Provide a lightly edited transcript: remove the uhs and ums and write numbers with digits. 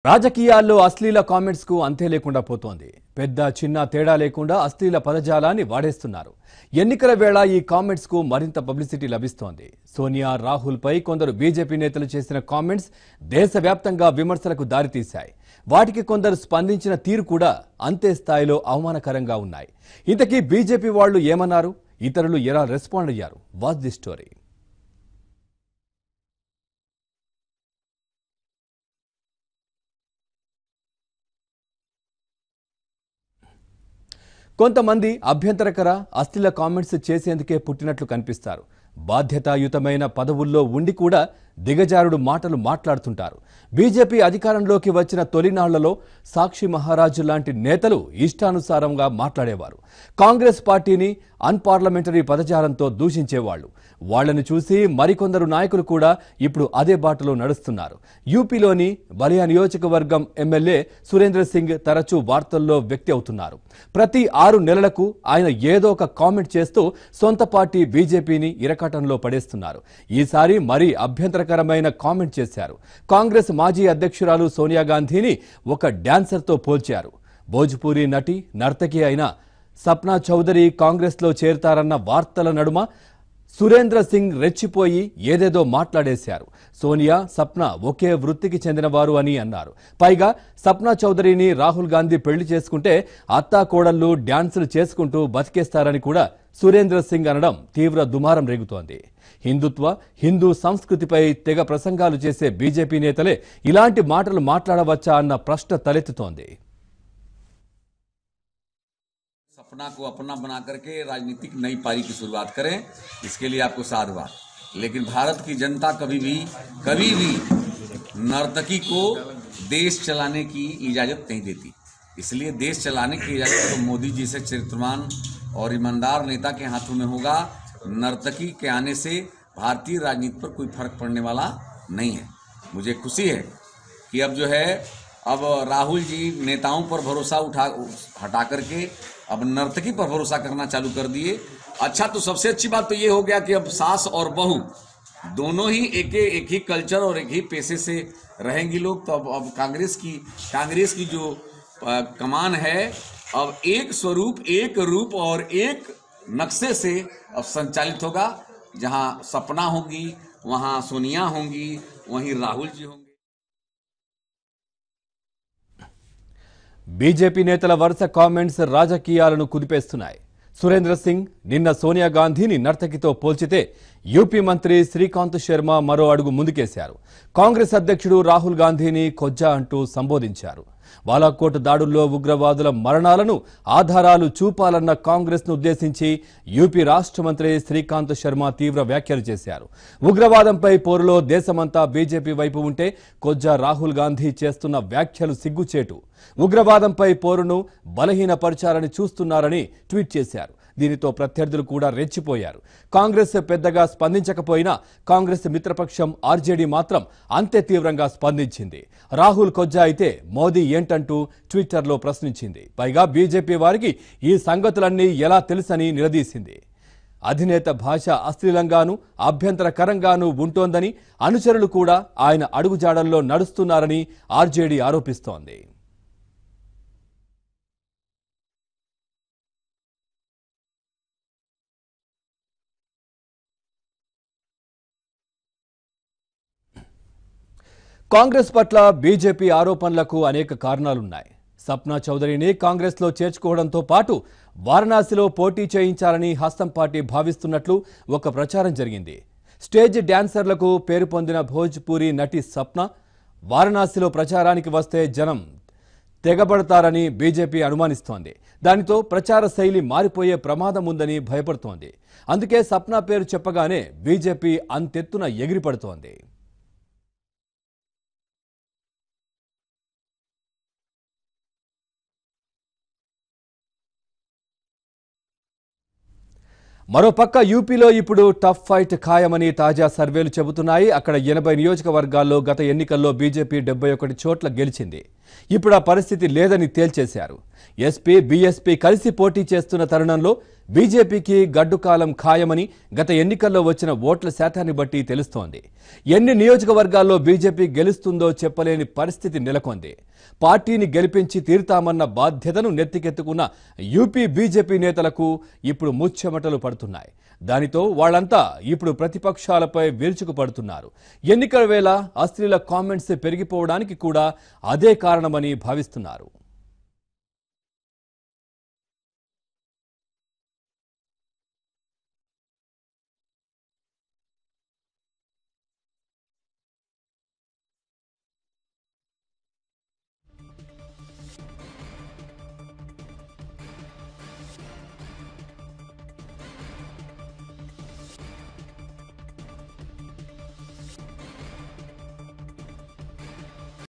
రాజకీయాల్లో అశ్లీల కామెంట్స్ కు అంతే లేకుండా పోతోంది. పెద్ద చిన్న తేడా లేకుండా అశ్లీల పదజాలాన్ని వాడేస్తున్నారు. ఎన్నికల వేళ ఈ కామెంట్స్ కు మరింత పబ్లిసిటీ లభిస్తోంది. సోనియా, రాహుల్ పై కొందరు బీజేపీ నేతలు చేసిన కామెంట్స్ దేశవ్యాప్తంగా విమర్శలకు దారితీశాయి. వాటికి కొందరు స్పందించిన తీరు కూడా అంతే స్థాయిలో అవమానకరంగా ఉన్నాయి. ఇంతకీ బీజేపీ వాళ్లు ఏమన్నారు? ఇతరులు ఎలా రెస్పాండ్ అయ్యారు? Watch the story. కొంతమంది అభ్యంతరకర అశ్లీల కామెంట్స్ చేసేందుకే పుట్టినట్లు కనిపిస్తారు. బాధ్యతాయుతమైన పదవుల్లో ఉండి కూడా దిగజారుడు మాటలు మాట్లాడుతుంటారు. బీజేపీ అధికారంలోకి వచ్చిన తొలినాళ్లలో సాక్షి మహారాజు లాంటి నేతలు ఇష్టానుసారంగా మాట్లాడేవారు. కాంగ్రెస్ పార్టీని అన్పార్లమెంటరీ పదజాలంతో దూషించేవాళ్లు. వాళ్లను చూసి మరికొందరు నాయకులు కూడా ఇప్పుడు అదే బాటలో నడుస్తున్నారు. యూపీలోని బలియా నియోజకవర్గం ఎమ్మెల్యే సురేంద్ర సింగ్ తరచూ వార్తల్లో వ్యక్తి అవుతున్నారు. ప్రతి 6 నెలలకు ఆయన ఏదో ఒక కామెంట్ చేస్తూ సొంత పార్టీ బీజేపీని ఇరకాటంలో పడేస్తున్నారు. ఈసారి మరీ అభ్యంతరకరమైన కామెంట్ చేశారు. కాంగ్రెస్ మాజీ అధ్యక్షురాలు సోనియా గాంధీని ఒక డాన్సర్తో పోల్చారు. భోజ్పూరి నటి, నర్తకి అయిన సప్నా చౌదరి కాంగ్రెస్లో చేరతారన్న వార్తల నడుమ సురేంద్ర సింగ్ రెచ్చిపోయి ఏదేదో మాట్లాడేశారు. సోనియా, సప్నా ఒకే వృత్తికి చెందినవారు అని అన్నారు. పైగా సప్నా చౌదరిని రాహుల్ గాంధీ పెళ్లి చేసుకుంటే అత్తాకోడళ్లు డ్యాన్సులు చేసుకుంటూ బతికేస్తారని కూడా సురేంద్ర సింగ్ అనడం తీవ్ర దుమారం రేగుతోంది. హిందుత్వ, హిందూ సంస్కృతిపై తెగ ప్రసంగాలు చేసే బీజేపీ నేతలే ఇలాంటి మాటలు మాట్లాడవచ్చా అన్న ప్రశ్న తలెత్తుతోంది. सपना को अपना बना करके राजनीतिक नई पारी की शुरुआत करें, इसके लिए आपको साधुवाद। लेकिन भारत की जनता कभी भी नर्तकी को देश चलाने की इजाजत नहीं देती। इसलिए देश चलाने की इजाजत तो मोदी जी से चरित्रवान और ईमानदार नेता के हाथों में होगा। नर्तकी के आने से भारतीय राजनीति पर कोई फर्क पड़ने वाला नहीं है। मुझे खुशी है कि अब राहुल जी नेताओं पर भरोसा हटा करके अब नर्तकी पर भरोसा करना चालू कर दिए। अच्छा, तो सबसे अच्छी बात तो ये हो गया कि अब सास और बहू दोनों ही एक ही कल्चर और एक ही पेशे से रहेंगी लोग। तो अब कांग्रेस की जो कमान है अब एक स्वरूप, एक रूप और एक नक्शे से अब संचालित होगा। जहां सपना होगी, वहां सोनिया होंगी, वहीं राहुल जी होंगे। బీజేపీ నేతల వరుస కామెంట్స్ రాజకీయాలను కుదిపేస్తున్నాయి. సురేంద్ర సింగ్ నిన్న సోనియా గాంధీని నర్తకితో పోల్చితే యూపీ మంత్రి శ్రీకాంత్ శర్మ మరో అడుగు ముందుకేశారు. కాంగ్రెస్ అధ్యక్షుడు రాహుల్ గాంధీని కొజ్జా అంటూ సంబోధించారు. బాలాకోట్ దాడుల్లో ఉగ్రవాదుల మరణాలను ఆధారాలు చూపాలన్న కాంగ్రెస్ ను ఉద్దేశించి యూపీ రాష్ట్ర మంత్రి శ్రీకాంత్ శర్మ తీవ్ర వ్యాఖ్యలు చేశారు. ఉగ్రవాదంపై పోరులో దేశమంతా బీజేపీ వైపు ఉంటే కొజ్జా రాహుల్ గాంధీ చేస్తున్న వ్యాఖ్యలు సిగ్గుచేటు. ఉగ్రవాదంపై పోరును బలహీనపరచాలని చూస్తున్నారని ట్వీట్ చేశారు. దీనితో ప్రత్యర్థులు కూడా రెచ్చిపోయారు. కాంగ్రెస్ పెద్దగా స్పందించకపోయినా కాంగ్రెస్ మిత్రపక్షం ఆర్జేడీ మాత్రం అంతే తీవ్రంగా స్పందించింది. రాహుల్ కొజ్జా అయితే మోదీ ఏంటంటూ ట్విట్టర్లో ప్రశ్నించింది. పైగా బీజేపీ వారికి ఈ సంగతులన్నీ ఎలా తెలుసని నిలదీసింది. అధినేత భాష అశ్లీలంగానూ అభ్యంతరకరంగానూ ఉంటోందని, అనుచరులు కూడా ఆయన అడుగుజాడల్లో నడుస్తున్నారని ఆర్జేడీ ఆరోపిస్తోంది. కాంగ్రెస్ పట్ల బీజేపీ ఆరోపణలకు అనేక కారణాలున్నాయి. సప్నా చౌదరిని కాంగ్రెస్లో చేర్చుకోవడంతో పాటు వారణాసిలో పోటీ చేయించాలని హస్తం పార్టీ భావిస్తున్నట్లు ఒక ప్రచారం జరిగింది. స్టేజ్ డాన్సర్లకు పేరు పొందిన భోజ్పూరి నటి సప్నా వారణాసిలో ప్రచారానికి వస్తే జనం తెగబడతారని బీజేపీ అనుమానిస్తోంది. దానితో ప్రచార శైలి మారిపోయే ప్రమాదం ఉందని భయపడుతోంది. అందుకే సప్నా పేరు చెప్పగానే బీజేపీ అంతెత్తున ఎగిరిపడుతోంది. మరోపక్క యూపీలో ఇప్పుడు టఫ్ ఫైట్ ఖాయమని తాజా సర్వేలు చెబుతున్నాయి. అక్కడ 80 నియోజకవర్గాల్లో గత ఎన్నికల్లో బీజేపీ 71 చోట్ల గెలిచింది. ఇప్పుడు ఆ పరిస్థితి లేదని తేల్చేశారు. ఎస్పీ, బీఎస్పీ కలిసి పోటీ చేస్తున్న తరుణంలో బీజేపీకి గడ్డుకాలం ఖాయమని గత ఎన్నికల్లో వచ్చిన ఓట్ల శాతాన్ని బట్టి తెలుస్తోంది. ఎన్ని నియోజకవర్గాల్లో బీజేపీ గెలుస్తుందో చెప్పలేని పరిస్థితి నెలకొంది. పార్టీని గెలిపించి తీరుతామన్న బాధ్యతను నెత్తికెత్తుకున్న యూపీ బీజేపీ నేతలకు ఇప్పుడు ముచ్చెమటలు పడుతున్నాయి. దానితో వాళ్లంతా ఇప్పుడు ప్రతిపక్షాలపై విరుచుకుపడుతున్నారు. ఎన్నికల వేళ అశ్లీల కామెంట్స్ పెరిగిపోవడానికి కూడా అదే కారణమని భావిస్తున్నారు.